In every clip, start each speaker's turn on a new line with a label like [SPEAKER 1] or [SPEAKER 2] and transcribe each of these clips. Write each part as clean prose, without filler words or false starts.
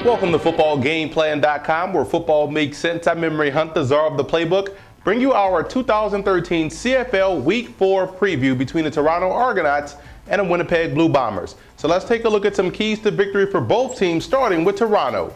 [SPEAKER 1] Welcome to footballgameplan.com, where football makes sense. I'm Memory Hunt, the czar of the playbook. Bring you our 2013 CFL Week 4 preview between the Toronto Argonauts and the Winnipeg Blue Bombers. So let's take a look at some keys to victory for both teams, starting with Toronto.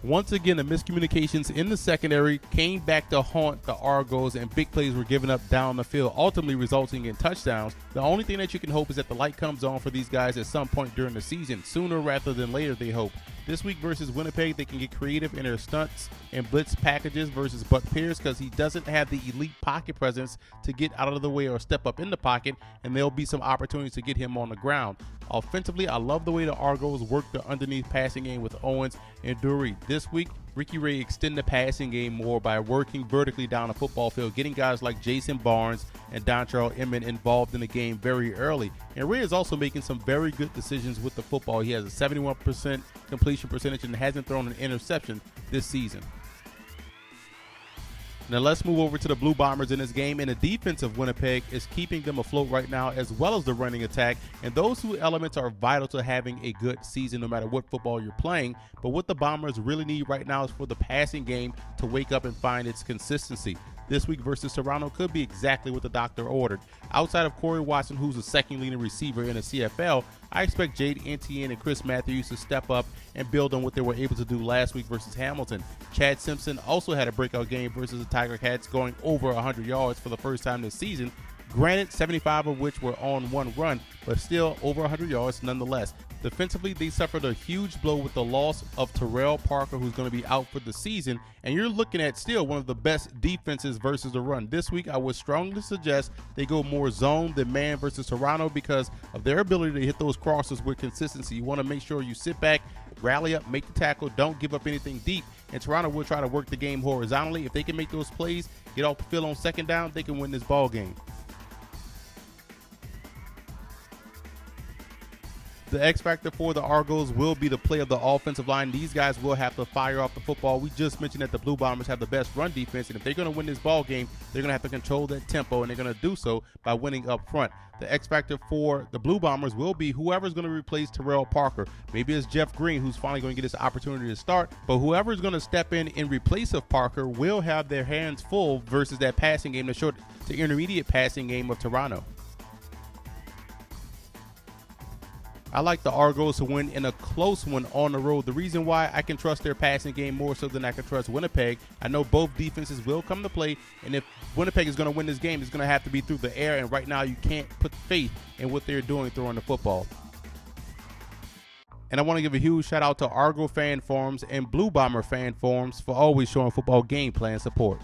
[SPEAKER 2] Once again, the miscommunications in the secondary came back to haunt the Argos, and big plays were given up down the field, ultimately resulting in touchdowns. The only thing that you can hope is that the light comes on for these guys at some point during the season, sooner rather than later, they hope. This week versus Winnipeg, they can get creative in their stunts and blitz packages versus Buck Pierce, because he doesn't have the elite pocket presence to get out of the way or step up in the pocket, and there'll be some opportunities to get him on the ground. Offensively, I love the way the Argos work the underneath passing game with Owens and Dury. This week, Ricky Ray extend the passing game more by working vertically down the football field, getting guys like Jason Barnes and Dontrell Inman involved in the game very early. And Ray is also making some very good decisions with the football. He has a 71% completion percentage and hasn't thrown an interception this season. Now let's move over to the Blue Bombers in this game, and the defense of Winnipeg is keeping them afloat right now, as well as the running attack, and those two elements are vital to having a good season no matter what football you're playing. But what the Bombers really need right now is for the passing game to wake up and find its consistency. This week versus Toronto could be exactly what the doctor ordered. Outside of Corey Watson, who's the second leading receiver in the CFL, I expect Jade Etienne and Chris Matthews to step up and build on what they were able to do last week versus Hamilton. Chad Simpson also had a breakout game versus the Tiger Cats, going over 100 yards for the first time this season. Granted, 75 of which were on one run, but still over 100 yards nonetheless. Defensively, they suffered a huge blow with the loss of Terrell Parker, who's going to be out for the season, and you're looking at still one of the best defenses versus the run. This week, I would strongly suggest they go more zone than man versus Toronto because of their ability to hit those crosses with consistency. You want to make sure you sit back, rally up, make the tackle, don't give up anything deep, and Toronto will try to work the game horizontally. If they can make those plays, get off the field on second down, they can win this ball game. The X factor for the Argos will be the play of the offensive line. These guys will have to fire off the football. We just mentioned that the Blue Bombers have the best run defense, and if they're going to win this ball game, they're going to have to control that tempo, and they're going to do so by winning up front. The X factor for the Blue Bombers will be whoever's going to replace Terrell Parker. Maybe it's Jeff Green, who's finally going to get his opportunity to start, but whoever's going to step in replace of Parker will have their hands full versus that passing game, the short to intermediate passing game of Toronto. I like the Argos to win in a close one on the road. The reason why I can trust their passing game more so than I can trust Winnipeg, I know both defenses will come to play, and if Winnipeg is going to win this game, it's going to have to be through the air, and right now you can't put faith in what they're doing throwing the football. And I want to give a huge shout out to Argo fan forums and Blue Bomber fan forums for always showing football game plan support.